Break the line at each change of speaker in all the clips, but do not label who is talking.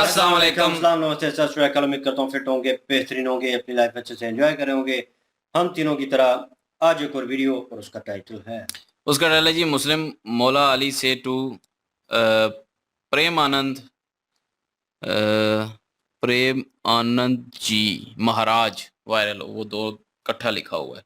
अस्सलाम वालेकुम।
अस्सलाम, नमस्ते, सत श्री अकाल। उम्मीद करता हूँ फिट होंगे, बेहतरीन होंगे, अपनी लाइफ अच्छे से एंजॉय करे होंगे। हम तीनों की तरह आज एक और वीडियो, और उसका टाइटल है
जी मुस्लिम मौला अली से to Prem Anand Prem Anand ji Maharaj viral, वो दो इकट्ठा लिखा हुआ है।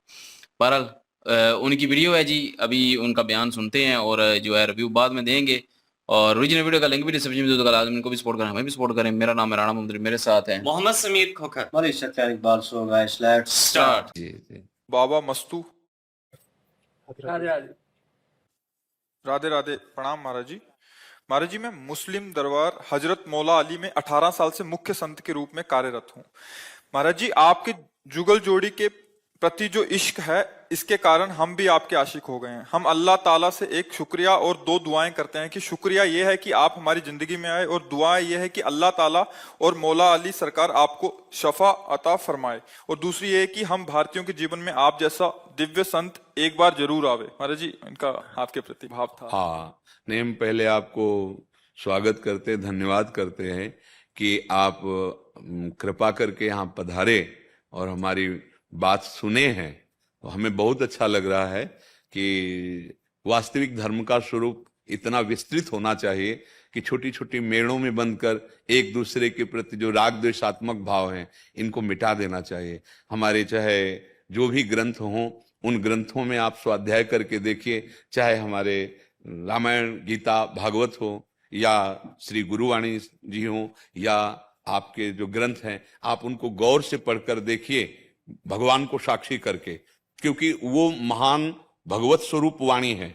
बहरहाल उनकी वीडियो है जी, अभी उनका बयान सुनते हैं और जो है रिव्यू बाद में देंगे। और ओरिजिनल वीडियो का लिंक भी डिस्क्रिप्शन में दूंगा, इनको भी सपोर्ट करें, हमें भी सपोर्ट करें। मेरा नाम है राणा मोहम्मद, मेरे साथ हैं
मोहम्मद समीर खोखर,
हमारे Shakal Iqbal. So guys, let's
start.
जी जी।
बाबा मस्तू।
राधे
राधे राधे, प्रणाम महाराज जी। महाराज जी, मैं मुस्लिम दरबार हजरत मौला अली में 18 साल से मुख्य संत के रूप में कार्यरत हूँ। महाराज जी, आपके जुगल जोड़ी के प्रति जो इश्क है, इसके कारण हम भी आपके आशिक हो गए हैं। हम अल्लाह ताला से एक शुक्रिया और दो दुआएं करते हैं कि शुक्रिया ये है कि आप हमारी जिंदगी में आए, और दुआ ये है कि अल्लाह ताला और मौला अली सरकार आपको शफा अता फरमाए। और दूसरी ये है कि हम भारतीयों के जीवन में आप जैसा दिव्य संत एक बार जरूर आवे। महाराज जी, इनका आपके प्रति भाव था।
हाँ, नहीं, हम पहले आपको स्वागत करते हैं, धन्यवाद करते हैं कि आप कृपा करके यहाँ पधारे और हमारी बात सुने हैं। तो हमें बहुत अच्छा लग रहा है कि वास्तविक धर्म का स्वरूप इतना विस्तृत होना चाहिए कि छोटी छोटी मेड़ों में बंधकर एक दूसरे के प्रति जो राग द्वेषात्मक भाव हैं, इनको मिटा देना चाहिए। हमारे चाहे जो भी ग्रंथ हों, उन ग्रंथों में आप स्वाध्याय करके देखिए, चाहे हमारे रामायण, गीता, भागवत हो, या श्री गुरुवाणी जी हो, या आपके जो ग्रंथ हैं, आप उनको गौर से पढ़कर देखिए, भगवान को साक्षी करके, क्योंकि वो महान भगवत स्वरूप वाणी है।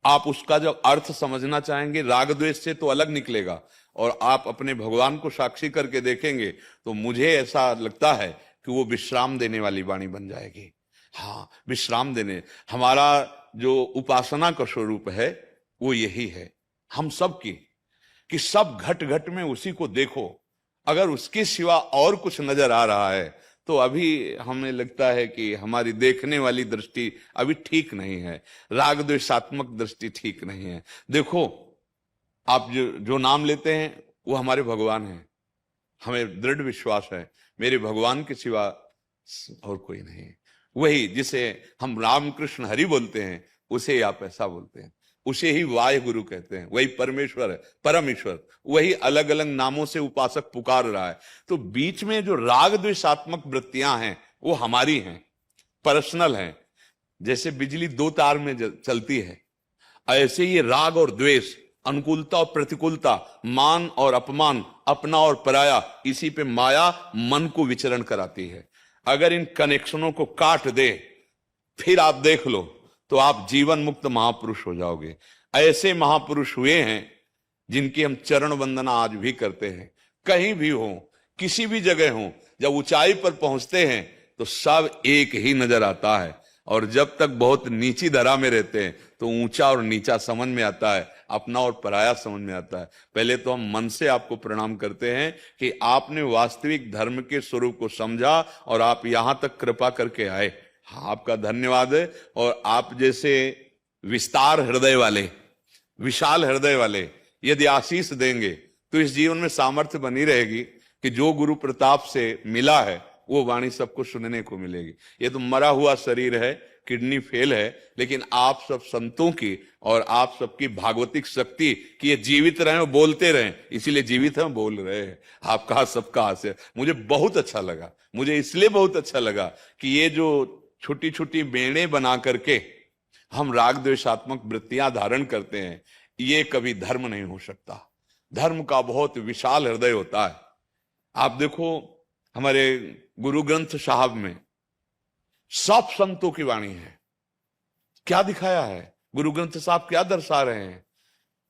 आप उसका जब अर्थ समझना चाहेंगे, राग द्वेष से तो अलग निकलेगा, और आप अपने भगवान को साक्षी करके देखेंगे तो मुझे ऐसा लगता है कि वो विश्राम देने वाली वाणी बन जाएगी। हाँ, विश्राम देने, हमारा जो उपासना का स्वरूप है वो यही है हम सब की, कि सब घट घट में उसी को देखो। अगर उसके सिवा और कुछ नजर आ रहा है तो अभी हमें लगता है कि हमारी देखने वाली दृष्टि अभी ठीक नहीं है, राग द्वेषात्मक दृष्टि ठीक नहीं है। देखो, आप जो नाम लेते हैं वो हमारे भगवान हैं। हमें दृढ़ विश्वास है मेरे भगवान के सिवा और कोई नहीं है। वही जिसे हम राम कृष्ण हरि बोलते हैं, उसे आप ऐसा बोलते हैं, उसे ही वाय गुरु कहते हैं। वही परमेश्वर है, परम ईश्वर। वही अलग अलग नामों से उपासक पुकार रहा है। तो बीच में जो राग द्वेषात्मक वृत्तियां हैं वो हमारी हैं, पर्सनल हैं। जैसे बिजली दो तार में चलती है, ऐसे ये राग और द्वेष, अनुकूलता और प्रतिकूलता, मान और अपमान, अपना और पराया, इसी पे माया मन को विचरण कराती है। अगर इन कनेक्शनों को काट दे, फिर आप देख लो तो आप जीवन मुक्त महापुरुष हो जाओगे। ऐसे महापुरुष हुए हैं जिनकी हम चरण वंदना आज भी करते हैं। कहीं भी हो, किसी भी जगह हो, जब ऊंचाई पर पहुंचते हैं तो सब एक ही नजर आता है, और जब तक बहुत नीची धरा में रहते हैं तो ऊंचा और नीचा समझ में आता है, अपना और पराया समझ में आता है। पहले तो हम मन से आपको प्रणाम करते हैं कि आपने वास्तविक धर्म के स्वरूप को समझा और आप यहां तक कृपा करके आए। हाँ, आपका धन्यवाद है। और आप जैसे विस्तार हृदय वाले, विशाल हृदय वाले यदि आशीष देंगे तो इस जीवन में सामर्थ्य बनी रहेगी कि जो गुरु प्रताप से मिला है वो वाणी सबको सुनने को मिलेगी। ये तो मरा हुआ शरीर है, किडनी फेल है, लेकिन आप सब संतों की और आप सबकी भागवतिक शक्ति कि ये जीवित रहे और बोलते रहे, इसीलिए जीवित हैं, बोल रहे हैं। आपका सबका आशय मुझे बहुत अच्छा लगा। मुझे इसलिए बहुत अच्छा लगा कि ये जो छोटी छोटी बेड़े बना करके हम राग द्वेषात्मक वृत्तियां धारण करते हैं, ये कभी धर्म नहीं हो सकता। धर्म का बहुत विशाल हृदय होता है। आप देखो, हमारे गुरु ग्रंथ साहब में सब संतों की वाणी है। क्या दिखाया है गुरु ग्रंथ साहब, क्या दर्शा रहे हैं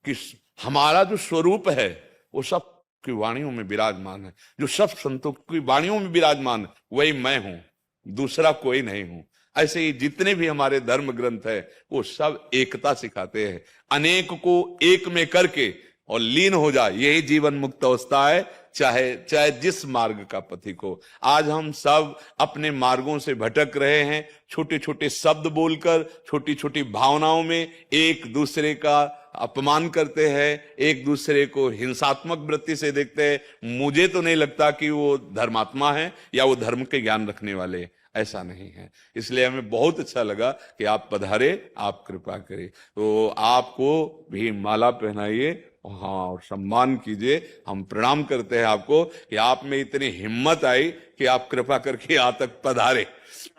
कि हमारा जो स्वरूप है वो सब की वाणियों में विराजमान है। जो सब संतों की वाणियों में विराजमान है वही मैं हूं, दूसरा कोई नहीं हूं। ऐसे ही जितने भी हमारे धर्म ग्रंथ है वो सब एकता सिखाते हैं, अनेक को एक में करके और लीन हो जाए, यही जीवन मुक्त अवस्था है। चाहे जिस मार्ग का पथिक हो। आज हम सब अपने मार्गों से भटक रहे हैं, छोटे छोटे शब्द बोलकर, छोटी छोटी भावनाओं में एक दूसरे का अपमान करते हैं, एक दूसरे को हिंसात्मक वृत्ति से देखते हैं, मुझे तो नहीं लगता कि वो धर्मात्मा है या वो धर्म के ज्ञान रखने वाले हैं। ऐसा नहीं है। इसलिए हमें बहुत अच्छा लगा कि आप पधारे, आप कृपा करें। तो आपको भी माला पहनाइए, हाँ, और सम्मान कीजिए। हम प्रणाम करते हैं आपको कि आप में इतनी हिम्मत आई कि आप कृपा करके यहाँ तक पधारे।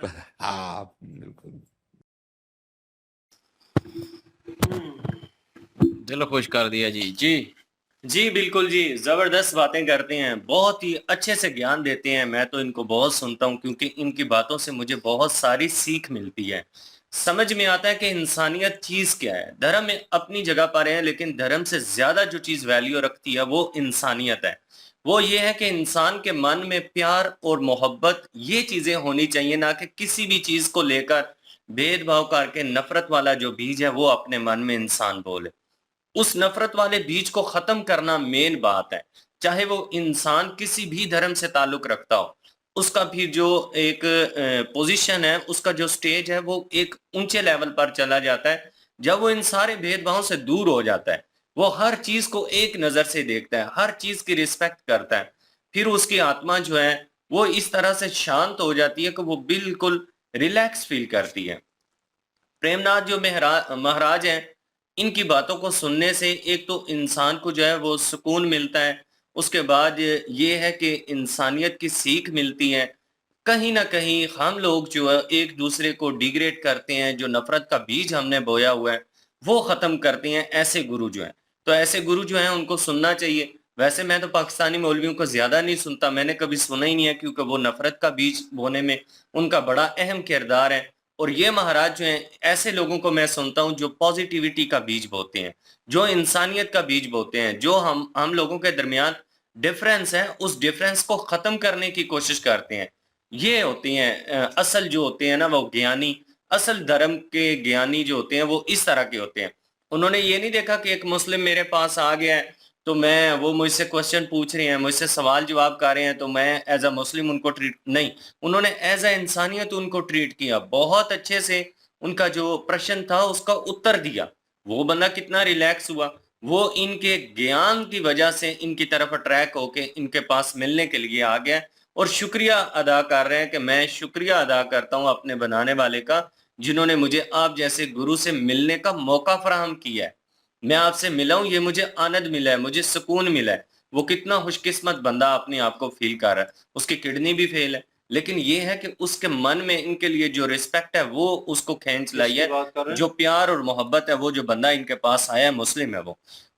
हाँ, बिल्कुल।
दिल खुश कर दिया जी।
जी बिल्कुल जी, जबरदस्त बातें करते हैं, बहुत ही अच्छे से ज्ञान देते हैं। मैं तो इनको बहुत सुनता हूँ क्योंकि इनकी बातों से मुझे बहुत सारी सीख मिलती है। समझ में आता है कि इंसानियत चीज क्या है। धर्म में अपनी जगह पर है, लेकिन धर्म से ज्यादा जो चीज वैल्यू रखती है वो इंसानियत है। वो ये है कि इंसान के मन में प्यार और मोहब्बत ये चीजें होनी चाहिए, ना कि किसी भी चीज को लेकर भेदभाव करके नफरत वाला जो बीज है वो अपने मन में इंसान बोले। उस नफरत वाले बीज को खत्म करना मेन बात है। चाहे वो इंसान किसी भी धर्म से ताल्लुक रखता हो, उसका भी जो एक पोजीशन है, उसका जो स्टेज है, वो एक ऊंचे लेवल पर चला जाता है जब वो इन सारे भेदभाव से दूर हो जाता है। वो हर चीज को एक नजर से देखता है, हर चीज की रिस्पेक्ट करता है। फिर उसकी आत्मा जो है वो इस तरह से शांत हो जाती है कि वो बिल्कुल रिलैक्स फील करती है। प्रेमनाथ जो महाराज हैं, इनकी बातों को सुनने से एक तो इंसान को जो है वो सुकून मिलता है। उसके बाद ये है कि इंसानियत की सीख मिलती है। कहीं ना कहीं हम लोग जो है एक दूसरे को डिग्रेड करते हैं, जो नफरत का बीज हमने बोया हुआ है वो खत्म करते हैं ऐसे गुरु जो हैं। तो ऐसे गुरु जो हैं उनको सुनना चाहिए। वैसे मैं तो पाकिस्तानी मौलवियों को ज्यादा नहीं सुनता, मैंने कभी सुना ही नहीं है, क्योंकि वो नफरत का बीज बोने में उनका बड़ा अहम किरदार है। और ये महाराज जो हैं, ऐसे लोगों को मैं सुनता हूँ जो पॉजिटिविटी का बीज बोते हैं, जो इंसानियत का बीज बोते हैं, जो हम लोगों के दरमियान डिफरेंस है उस डिफरेंस को खत्म करने की कोशिश करते हैं। ये होते हैं असल जो होते हैं ना वो ज्ञानी। असल धर्म के ज्ञानी जो होते हैं वो इस तरह के होते हैं। उन्होंने ये नहीं देखा कि एक मुस्लिम मेरे पास आ गया है तो मैं, वो मुझसे क्वेश्चन पूछ रहे हैं, मुझसे सवाल जवाब कर रहे हैं, तो मैं एज अ मुस्लिम उनको ट्रीट नहीं। उन्होंने एज अ इंसानियत उनको ट्रीट किया, बहुत अच्छे से उनका जो प्रश्न था उसका उत्तर दिया। वो बंदा कितना रिलैक्स हुआ, वो इनके ज्ञान की वजह से इनकी तरफ अट्रैक्ट होके इनके पास मिलने के लिए आ गया और शुक्रिया अदा कर रहे हैं कि मैं शुक्रिया अदा करता हूं अपने बनाने वाले का, जिन्होंने मुझे आप जैसे गुरु से मिलने का मौका फराहम किया है। मैं आपसे मिला हूं, ये मुझे आनंद मिला है, मुझे सुकून मिला है। वो कितना खुशकिस्मत बंदा अपने आप को फील कर रहा है। उसकी किडनी भी फेल है, लेकिन ये है कि उसके मन में इनके लिए जो रिस्पेक्ट है वो उसको खींच लाई
किसकी बात कर रहे
है,
हैं?
जो प्यार और मोहब्बत है। वो जो बंदा इनके पास आया है मुस्लिम है वो,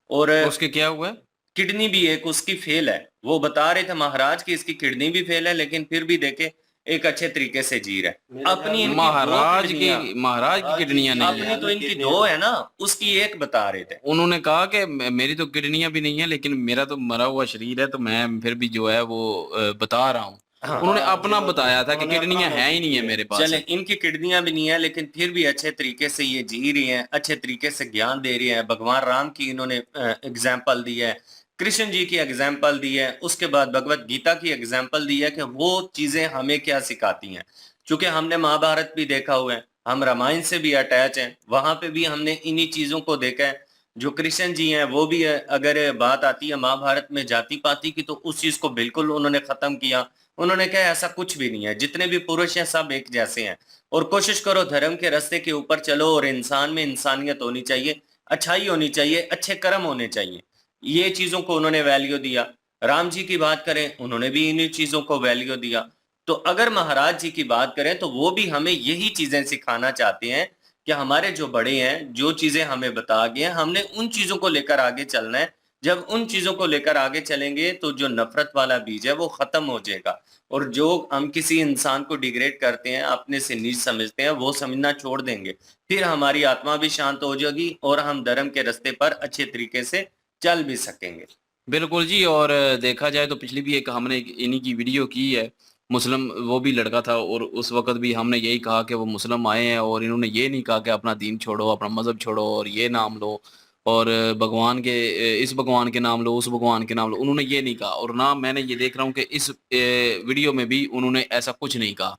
और
उसके क्या हुआ है?
किडनी भी एक उसकी फेल है। वो बता रहे थे महाराज की इसकी किडनी भी फेल है, लेकिन फिर भी देखे एक अच्छे तरीके से जी रहा है।
मेरे
अपनी इनकी दो
महाराज
किडनियां,
की महाराज की
महाराज
किडनियां
की
नहीं
अपनी
है।
किडनियां
तो इनकी
किडनियां
दो है ना, उसकी एक बता रहे थे।
उन्होंने कहा कि मेरी तो किडनियां भी नहीं है, लेकिन मेरा तो मरा हुआ शरीर है, तो मैं फिर भी जो है वो बता रहा हूँ।
हाँ,
उन्होंने
हाँ,
अपना
जी,
बताया था कि
उन्होंने
किडनियां
अपना
है ही नहीं है
मौजूद
मेरे पास।
चले इनकी किडनियां भी नहीं है, लेकिन फिर भी अच्छे तरीके से ये जी रही हैं, अच्छे तरीके से ज्ञान दे रही हैं। भगवान राम की इन्होंने एग्जाम्पल दी है, कृष्ण जी की एग्जाम्पल दी है, उसके बाद भगवत गीता की एग्जाम्पल दी है कि वो चीजें हमें क्या सिखाती हैं। क्योंकि हमने महाभारत भी देखा हुआ है, हम रामायण से भी अटैच हैं, वहां पे भी हमने इन्हीं चीजों को देखा है। जो कृष्ण जी हैं वो भी अगर बात आती है महाभारत में जाति पाति की, तो उस चीज को बिल्कुल उन्होंने खत्म किया। उन्होंने कहा ऐसा कुछ भी नहीं है, जितने भी पुरुष हैं सब एक जैसे हैं, और कोशिश करो धर्म के रास्ते के ऊपर चलो, और इंसान में इंसानियत होनी चाहिए, अच्छाई होनी चाहिए, अच्छे कर्म होने चाहिए। ये चीजों को उन्होंने वैल्यू दिया। राम जी की बात करें, उन्होंने भी इन्हीं चीजों को वैल्यू दिया। तो अगर महाराज जी की बात करें तो वो भी हमें यही चीजें सिखाना चाहते हैं कि हमारे जो बड़े हैं जो चीजें हमें बता गए हैं, हमने उन चीजों को लेकर आगे चलना है। जब उन चीजों को लेकर आगे चलेंगे तो जो नफरत वाला बीज है वो खत्म हो जाएगा, और जो हम किसी इंसान को डिग्रेड करते हैं, अपने से नीच समझते हैं, वो समझना छोड़ देंगे। फिर हमारी आत्मा भी शांत हो जाएगी और हम धर्म के रास्ते पर अच्छे तरीके से चल भी सकेंगे।
बिल्कुल जी। और देखा जाए तो पिछली भी एक हमने इन्हीं की वीडियो की है, मुस्लिम वो भी लड़का था, और उस वक्त भी हमने यही कहा कि वो मुस्लिम आए हैं, और इन्होंने ये नहीं कहा कि अपना दीन छोड़ो, अपना मज़हब छोड़ो और ये नाम लो, और भगवान के इस भगवान के नाम लो, उस भगवान के नाम लो। उन्होंने ये नहीं कहा, और ना मैंने ये देख रहा हूँ कि इस वीडियो में भी उन्होंने ऐसा कुछ नहीं कहा।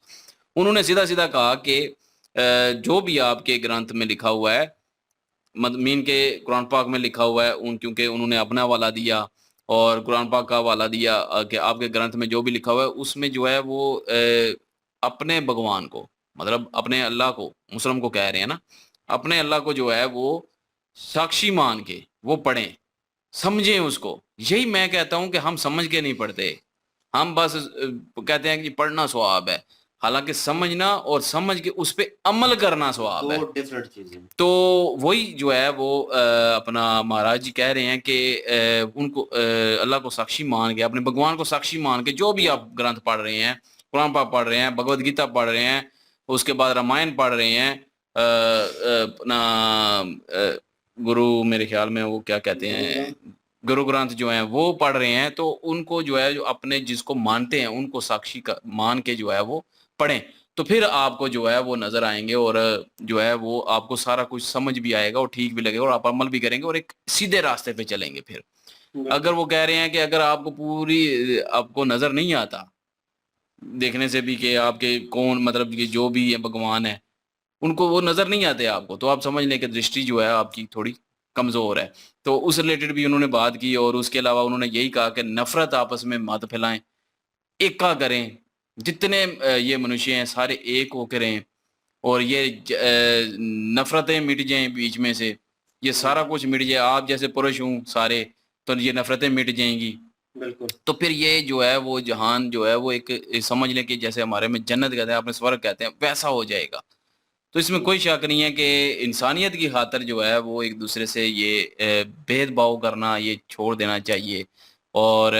उन्होंने सीधा सीधा कहा कि जो भी आपके ग्रंथ में लिखा हुआ है मदमीन के कुरान पाक में लिखा हुआ है, क्योंकि उन्होंने अपना हवाला दिया और कुरान पाक का हवाला दिया कि आपके ग्रंथ में जो भी लिखा हुआ है उसमें जो है वो अपने भगवान को, मतलब अपने अल्लाह को, मुस्लिम को कह रहे हैं ना, अपने अल्लाह को जो है वो साक्षी मान के वो पढ़ें, समझें उसको। यही मैं कहता हूँ कि हम समझ के नहीं पढ़ते, हम बस कहते हैं कि पढ़ना सवाब है, हालांकि समझना और समझ के उस पे अमल करना सवाब है।
दो डिफरेंट चीजें।
तो वही जो है वो अपना महाराज जी कह रहे हैं कि उनको अल्लाह को साक्षी मान के, अपने भगवान को साक्षी मान के, जो भी आप ग्रंथ पढ़ रहे हैं, कुरान पाक पढ़ रहे हैं, भगवत गीता पढ़ रहे हैं, उसके बाद रामायण पढ़ रहे हैं, अपना गुरु, मेरे ख्याल में वो क्या कहते हैं, गुरु ग्रंथ जो है वो पढ़ रहे हैं, तो उनको जो है जो अपने जिसको मानते हैं उनको साक्षी का मान के जो है वो पढ़ें, तो फिर आपको जो है वो नजर आएंगे और जो है वो आपको सारा कुछ समझ भी आएगा और ठीक भी लगेगा और आप अमल भी करेंगे और एक सीधे रास्ते पे चलेंगे। फिर अगर वो कह रहे हैं कि अगर आपको पूरी आपको नजर नहीं आता देखने से भी कि आपके कौन, मतलब कि जो भी है भगवान है उनको वो नजर नहीं आते आपको, तो आप समझ लें कि दृष्टि जो है आपकी थोड़ी कमजोर है। तो उस रिलेटेड भी उन्होंने बात की और उसके अलावा उन्होंने यही कहा कि नफरत आपस में मत फैलाएं, एका करें, जितने ये मनुष्य हैं सारे एक हो करें और ये नफरतें मिट जाएं बीच में से, ये सारा कुछ मिट जाए, आप जैसे पुरुष हूँ सारे, तो ये नफरतें मिट जाएंगी।
बिल्कुल।
तो फिर ये जो है वो जहान जो है वो एक समझ लें कि जैसे हमारे में जन्नत कहते हैं, आपने स्वर्ग कहते हैं, वैसा हो जाएगा। तो इसमें कोई शक नहीं है कि इंसानियत की खातिर जो है वो एक दूसरे से ये भेदभाव करना ये छोड़ देना चाहिए। और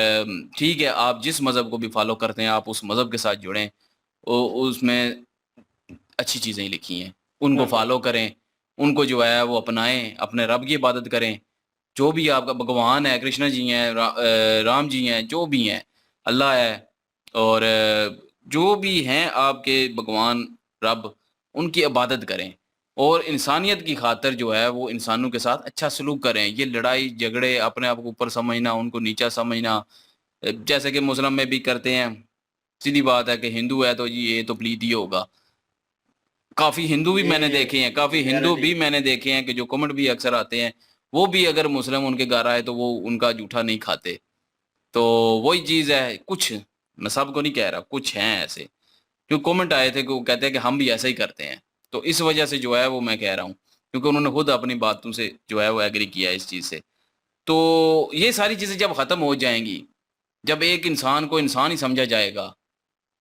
ठीक है, आप जिस मज़हब को भी फॉलो करते हैं आप उस मज़हब के साथ जुड़ें, उसमें अच्छी चीज़ें ही लिखी हैं, उनको फॉलो करें, उनको जो है वो अपनाएं, अपने रब की इबादत करें, जो भी आपका भगवान है, कृष्ण जी हैं, राम जी हैं, जो भी हैं, अल्लाह है, और जो भी हैं आपके भगवान रब, उनकी इबादत करें और इंसानियत की खातिर जो है वो इंसानों के साथ अच्छा सलूक करें। ये लड़ाई झगड़े, अपने आप को ऊपर समझना, उनको नीचा समझना, जैसे कि मुस्लिम में भी करते हैं, सीधी बात है कि हिंदू है तो जी ये तो प्लीत ही होगा। काफ़ी हिंदू भी मैंने देखे हैं, काफ़ी हिंदू भी मैंने देखे हैं कि जो कमेंट भी अक्सर आते हैं, वो भी अगर मुस्लिम उनके घर आए तो वो उनका जूठा नहीं खाते। तो वही चीज़ है, कुछ, मैं सबको नहीं कह रहा, कुछ हैं ऐसे जो कमेंट आए थे कि वो कहते हैं कि हम भी ऐसा ही करते हैं। तो इस वजह से जो है वो मैं कह रहा हूँ, क्योंकि उन्होंने खुद अपनी बातों से जो है वो एग्री किया है इस चीज़ से। तो ये सारी चीज़ें जब ख़त्म हो जाएँगी, जब एक इंसान को इंसान ही समझा जाएगा,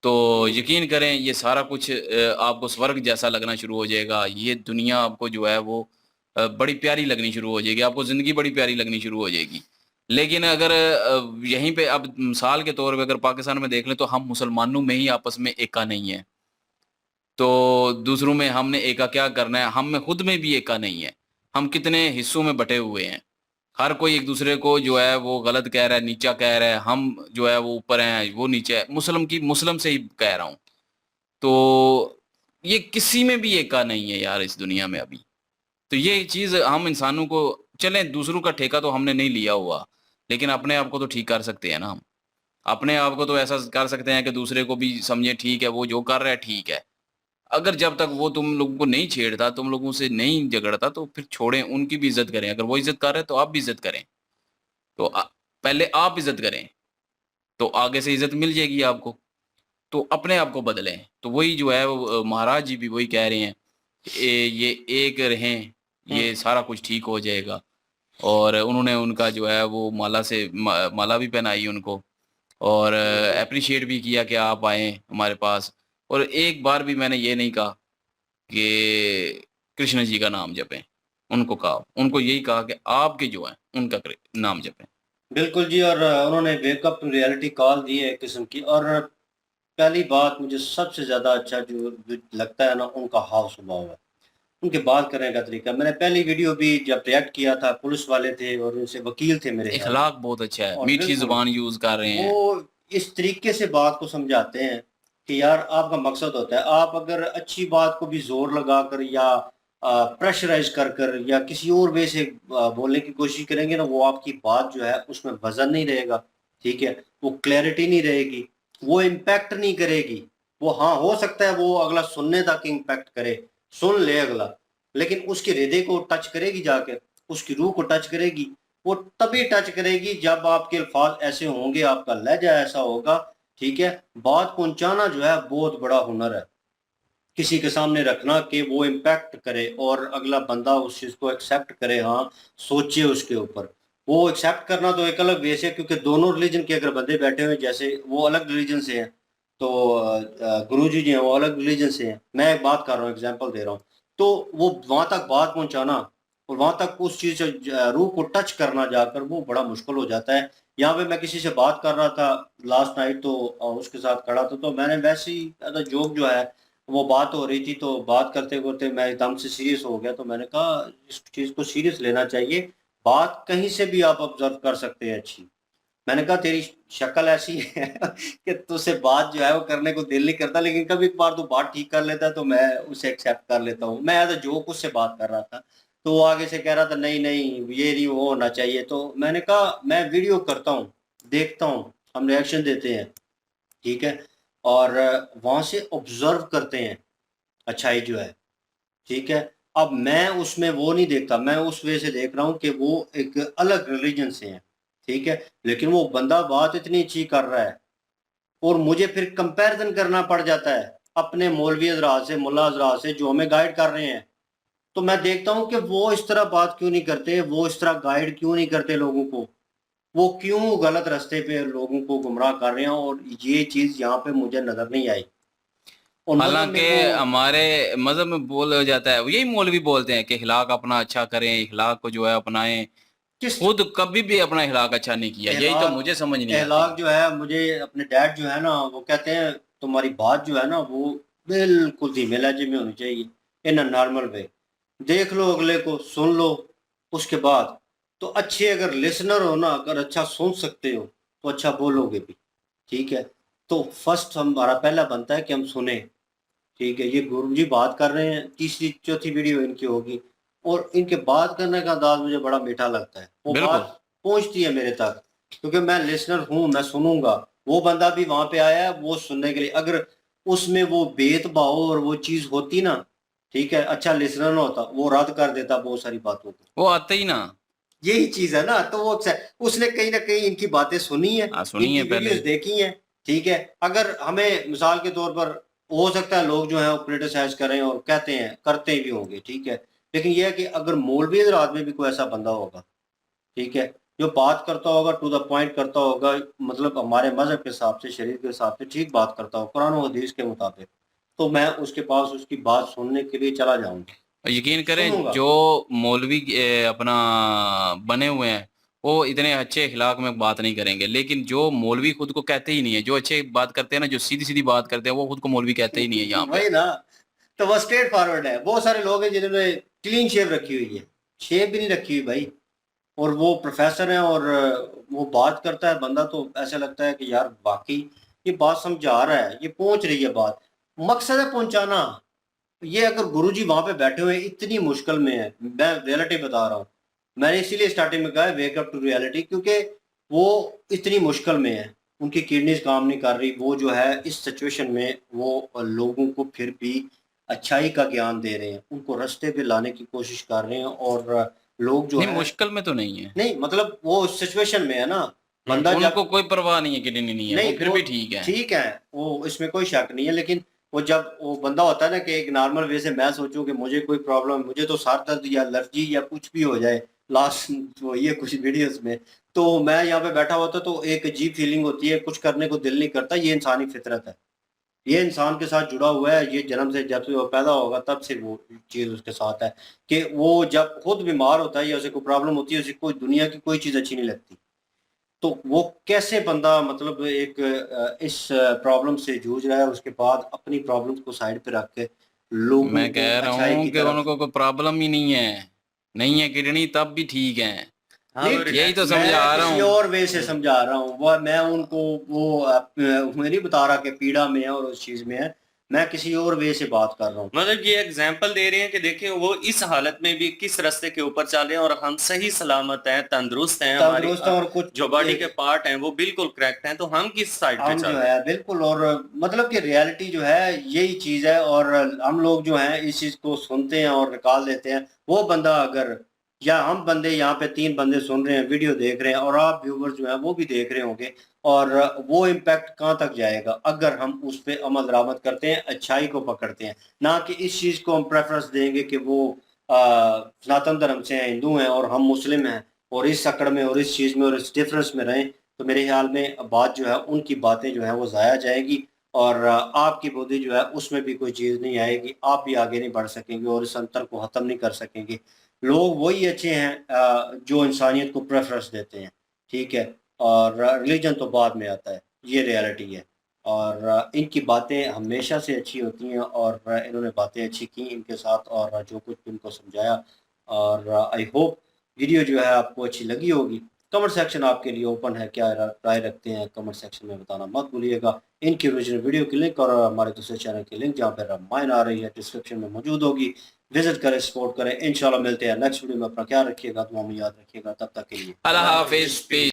तो यकीन करें ये सारा कुछ आपको स्वर्ग जैसा लगना शुरू हो जाएगा। ये दुनिया आपको जो है वो बड़ी प्यारी लगनी शुरू हो जाएगी, आपको ज़िंदगी बड़ी प्यारी लगनी शुरू हो जाएगी। लेकिन अगर यहीं पे अब मिसाल के तौर पे अगर पाकिस्तान में देख लें तो हम मुसलमानों में ही आपस में एका नहीं है। तो दूसरों में हमने एका क्या करना है, हम में खुद में भी एका नहीं है। हम कितने हिस्सों में बँटे हुए हैं। हर कोई एक दूसरे को जो है वो गलत कह रहा है, नीचा कह रहा है, हम जो है वो ऊपर हैं, वो नीचे है। मुस्लिम से ही कह रहा हूँ। तो ये किसी में भी एका नहीं है यार इस दुनिया में अभी। तो ये चीज़ हम इंसानों को, चलें दूसरों का ठेका तो हमने नहीं लिया हुआ, लेकिन अपने आप को तो ठीक कर सकते हैं ना हम। अपने आप को तो ऐसा कर सकते हैं कि दूसरे को भी समझें ठीक है, वो जो कर रहा है ठीक है। अगर जब तक वो तुम लोगों को नहीं छेड़ता, तुम लोगों से नहीं झगड़ता तो फिर छोड़ें, उनकी भी इज़्ज़त करें। अगर वो इज़्ज़त कर रहे हैं तो आप भी इज़्ज़त करें। तो पहले आप इज़्ज़त करें, तो आगे से इज़्ज़त मिल जाएगी आपको। तो अपने आप को बदलें। तो वही जो है वो महाराज जी भी वही कह रहे हैं, ये एक रहें, ये सारा कुछ ठीक हो जाएगा। और उन्होंने उनका जो है वो माला भी पहनाई उनको और एप्रिशिएट भी किया कि आप आएँ हमारे पास। और एक बार भी मैंने ये नहीं कहा कि कृष्ण जी का नाम जपें, उनको यही कहा कि आपके जो हैं उनका नाम जपें।
बिल्कुल जी। और उन्होंने वेकअप टू रियलिटी कॉल दी है एक किस्म की। और पहली बात मुझे सबसे ज़्यादा अच्छा जो लगता है ना, उनका हाव स्वभाव है, उनके बात करने का तरीका। मैंने पहली वीडियो भी जब रिएक्ट किया था, पुलिस वाले थे और उनसे वकील थे मेरे ख्याल में।
इखलाक बहुत अच्छा है,
और
मीठी
बिल्कुल
ज़ुबान यूज़ कर रहे हैं।
वो इस तरीके से बात को समझाते हैं कि यार आपका मकसद होता है, आप अगर अच्छी बात को भी जोर लगाकर या प्रेशराइज कर कर या किसी और वे से बोलने की कोशिश करेंगे ना, वो आपकी बात जो है उसमें वजन नहीं रहेगा। ठीक है, वो क्लैरिटी नहीं रहेगी, वो इम्पैक्ट नहीं करेगी। वो हाँ, हो सकता है वो अगला सुनने तक इम्पैक्ट करे, सुन ले अगला,
लेकिन उसके हृदय को टच करेगी, जाके उसकी रूह को टच करेगी। वो तभी टच करेगी जब आपके अल्फाज ऐसे होंगे, आपका लहजा ऐसा होगा, ठीक है। बात पहुंचाना जो है बहुत बड़ा हुनर है, किसी के सामने रखना कि वो इम्पैक्ट करे और अगला बंदा उस चीज़ को एक्सेप्ट करे, हाँ सोचे उसके ऊपर। वो एक्सेप्ट करना तो एक अलग वे से, क्योंकि दोनों रिलीजन के अगर बंदे बैठे हुए, जैसे वो अलग रिलीजन से हैं तो गुरुजी जी हैं वो अलग रिलीजन से हैं, मैं एक बात कर रहा हूँ, एग्जांपल दे रहा हूँ, तो वो वहाँ तक बात पहुँचाना और वहाँ तक उस चीज़ से रूह को टच करना जाकर वो बड़ा मुश्किल हो जाता है। यहाँ पे मैं किसी से बात कर रहा था लास्ट नाइट, तो उसके साथ खड़ा था, तो मैंने वैसे ही जोक जो है, वो बात हो रही थी, तो बात करते करते मैं एकदम से सीरियस हो गया, तो मैंने कहा इस चीज़ को सीरियस लेना चाहिए, बात कहीं से भी आप ऑब्जर्व कर सकते हैं अच्छी। मैंने कहा तेरी शक्ल ऐसी है कि तुझसे बात जो है वो करने को दिल नहीं करता, लेकिन कभी एक बार तो बात ठीक कर लेता है तो मैं उसे एक्सेप्ट कर लेता हूँ। मैं एज अ जोक उससे बात कर रहा था, तो वो आगे से कह रहा था नहीं नहीं ये नहीं वो होना चाहिए, तो मैंने कहा मैं वीडियो करता हूँ, देखता हूँ, हम रिएक्शन देते हैं, ठीक है, और वहां से ऑब्जर्व करते हैं अच्छाई जो है, ठीक है। अब मैं उसमें वो नहीं देखता, मैं उस वे से देख रहा हूँ कि वो एक अलग रिलीजन से हैं, ठीक है, लेकिन वो बंदा बात इतनी अच्छी कर रहा है और मुझे फिर कंपैरिजन करना पड़ जाता है अपने मौलवी हजरात से, मुल्ला हजरात से जो हमें गाइड कर रहे हैं। तो मैं देखता हूँ कि वो इस तरह बात क्यों नहीं करते, वो इस तरह गाइड क्यों नहीं करते लोगों को, वो क्यों गलत रास्ते पे लोगों को गुमराह कर रहे हैं, और ये चीज़ यहाँ पे मुझे नज़र नहीं आई। और मज़हब
हालांकि
में वो
हमारे मजहब में बोला जाता है, यही मौलवी बोलते हैं कि इखलाक अपना अच्छा करें, इखलाक को जो है अपनाएं।
किस
खुद कभी भी अपना इखलाक अच्छा नहीं किया, यही तो
एहलाक
मुझे समझ नहीं आती।
एहलाक जो है, मुझे अपने डैड जो है ना वो कहते हैं तुम्हारी बात जो है ना वो बिल्कुल धीमे लहजे में होनी चाहिए, इन अ नॉर्मल वे, देख लो अगले को, सुन लो, उसके बाद तो अच्छे अगर लिसनर हो ना, अगर अच्छा सुन सकते हो तो अच्छा बोलोगे भी, ठीक है। तो फर्स्ट हमारा पहला बनता है कि हम सुने, ठीक है। ये गुरुजी बात कर रहे हैं, तीसरी चौथी वीडियो इनकी होगी, और इनके बात करने का अंदाज मुझे बड़ा मीठा लगता है, वो
बिल्कुल।
बात पहुंचती है मेरे तक, क्योंकि मैं लिसनर हूँ, मैं सुनूंगा। वो बंदा भी वहां पे आया है वो सुनने के लिए, अगर उसमें वो भेदभाव और वो चीज होती ना, ठीक है, अच्छा लिसनर ना होता, वो रद्द कर देता बहुत सारी बातों को।
वो आते ही ना।
यही चीज है ना, तो वो उसने कहीं ना कहीं इनकी बातें सुनी है,
सुनिए
इनकी
पहले।
वीडियोस देखी हैं, ठीक है। अगर हमें मिसाल के तौर पर हो सकता है लोग जो है वो क्रिटिसाइज करें और कहते हैं, करते भी होंगे, ठीक है, लेकिन यह है कि अगर मौलवी हज़रात में भी कोई ऐसा बंदा होगा, ठीक है, जो बात करता होगा, टू द पॉइंट करता होगा, मतलब हमारे मजहब के हिसाब से, शरीयत के हिसाब से ठीक बात करता हो, कुरान और हदीस के मुताबिक, तो मैं उसके पास उसकी बात सुनने के लिए चला जाऊंगा,
और यकीन करें
सुनूंगा।
जो मौलवी अपना बने हुए हैं, वो इतने अच्छे इखलाक में बात नहीं करेंगे, लेकिन जो मौलवी खुद को कहते ही नहीं है, जो अच्छे बात करते हैं ना, जो सीधी सीधी बात करते हैं, वो खुद को मौलवी कहते ही नहीं है यहाँ पे।
वही ना, तो वो स्ट्रेट फॉरवर्ड है। बहुत सारे लोग हैं जिन्होंने क्लीन शेव रखी हुई है, शेव भी नहीं रखी हुई भाई, और वो प्रोफेसर हैं, और वो बात करता है बंदा, तो ऐसा लगता है कि यार वाकई ये बात समझा रहा है, ये पहुंच रही है बात, मकसद है पहुंचाना। ये अगर गुरुजी वहां पे बैठे हुए हैं, इतनी मुश्किल में है, मैं रियलिटी बता रहा हूँ, मैंने इसीलिए स्टार्टिंग में कहा है वेक अप टू रियलिटी, क्योंकि वो इतनी मुश्किल में है, उनकी किडनीज काम नहीं कर रही, वो जो है इस सिचुएशन में वो लोगों को फिर भी अच्छाई का ज्ञान दे रहे हैं, उनको रास्ते पे लाने की कोशिश कर रहे हैं, और लोग जो
नहीं,
है,
मुश्किल में तो नहीं है।
नहीं मतलब वो सिचुएशन में है ना बंदा,
उनको
जब
कोई परवाह नहीं है, किडनी नहीं है, वो
नहीं
फिर
वो
भी ठीक है।
ठीक है, वो इसमें कोई शक नहीं है, लेकिन वो जब वो बंदा होता है ना कि एक नॉर्मल वे से मैं सोचूं कि मुझे कोई प्रॉब्लम, मुझे तो सर दर्द या एलर्जी या कुछ भी हो जाए, लास्ट वो ये कुछ वीडियोस में, तो मैं यहाँ पे बैठा होता तो एक अजीब फीलिंग होती है, कुछ करने को दिल नहीं करता, ये इंसानी फितरत है, ये इंसान के साथ जुड़ा हुआ है, ये जन्म से, जब से वो पैदा होगा तब से वो चीज़ उसके साथ है, कि वो जब खुद बीमार होता है या उसे कोई प्रॉब्लम होती है, उसे कोई दुनिया की कोई चीज़ अच्छी नहीं लगती, तो वो कैसे बंदा मतलब एक इस प्रॉब्लम से जूझ रहा है, उसके बाद अपनी प्रॉब्लम्स को साइड पे रख के लोगों
मैं
को
कह रहा
अच्छाई
हूँ
की
कि
तरफ।
उनको कोई प्रॉब्लम ही नहीं है, नहीं है किडनी तब भी ठीक है।
हाँ
नहीं,
वो
यही तो
रिलैक्स
मैं
समझा रहा
किसी
हूँ।
और वे से समझा रहा हूँ, वो मैं उनको वो मैं नहीं बता रहा कि पीड़ा में है और उस चीज़ में है, मैं किसी और वे से बात कर रहा हूँ।
मतलब ये एग्जाम्पल दे रहे हैं कि देखिए वो इस हालत में भी किस रास्ते के ऊपर चल रहे हैं और हम सही सलामत हैं, तंदुरुस्त हैं, हमारी
तंदुरुस्त और कुछ
जो बॉडी के पार्ट हैं वो बिल्कुल करेक्ट हैं, तो हम किस साइड पे
हम
चल
जो
रहे हैं?
है बिल्कुल, और मतलब कि रियलिटी जो है यही चीज है, और हम लोग जो हैं इस चीज को सुनते हैं और निकाल देते हैं। वो बंदा अगर, या हम बंदे यहाँ पे 3 बंदे सुन रहे हैं, वीडियो देख रहे हैं, और आप व्यूवर जो हैं वो भी देख रहे होंगे, और वो इम्पैक्ट कहाँ तक जाएगा अगर हम उस पे अमल दरामद करते हैं, अच्छाई को पकड़ते हैं, ना कि इस चीज को हम प्रेफरेंस देंगे कि वो सनातन धर्म से हैं, हिंदू हैं और हम मुस्लिम हैं, और इस अकड़ में और इस चीज में और इस डिफरेंस में रहें। तो मेरे ख्याल में बात जो है, उनकी बातें जो है वो ज़ाया जाएगी, और आपकी बुद्धि जो है उसमें भी कोई चीज़ नहीं आएगी, आप भी आगे नहीं बढ़ सकेंगे और इस अंतर को ख़त्म नहीं कर सकेंगे। लोग वही अच्छे हैं जो इंसानियत को प्रेफरेंस देते हैं, ठीक है, और रिलीजन तो बाद में आता है, ये रियलिटी है। और इनकी बातें हमेशा से अच्छी होती हैं, और इन्होंने बातें अच्छी की इनके साथ, और जो कुछ भी इनको समझाया, और आई होप वीडियो जो है आपको अच्छी लगी होगी। कमेंट सेक्शन आपके लिए ओपन है, क्या राय रखते हैं कमेंट सेक्शन में बताना मत भूलिएगा। इनकी ओरिजिनल वीडियो की लिंक और हमारे दूसरे चैनल की लिंक जहाँ पर रामायण आ रही है डिस्क्रिप्शन में मौजूद होगी, विजिट करें, सपोर्ट करें। इंशाल्लाह मिलते हैं नेक्स्ट वीडियो में। अपना ख्याल रखिएगा, दुआ में याद रखिएगा, तब तक के लिए
अल्लाह हाफिज।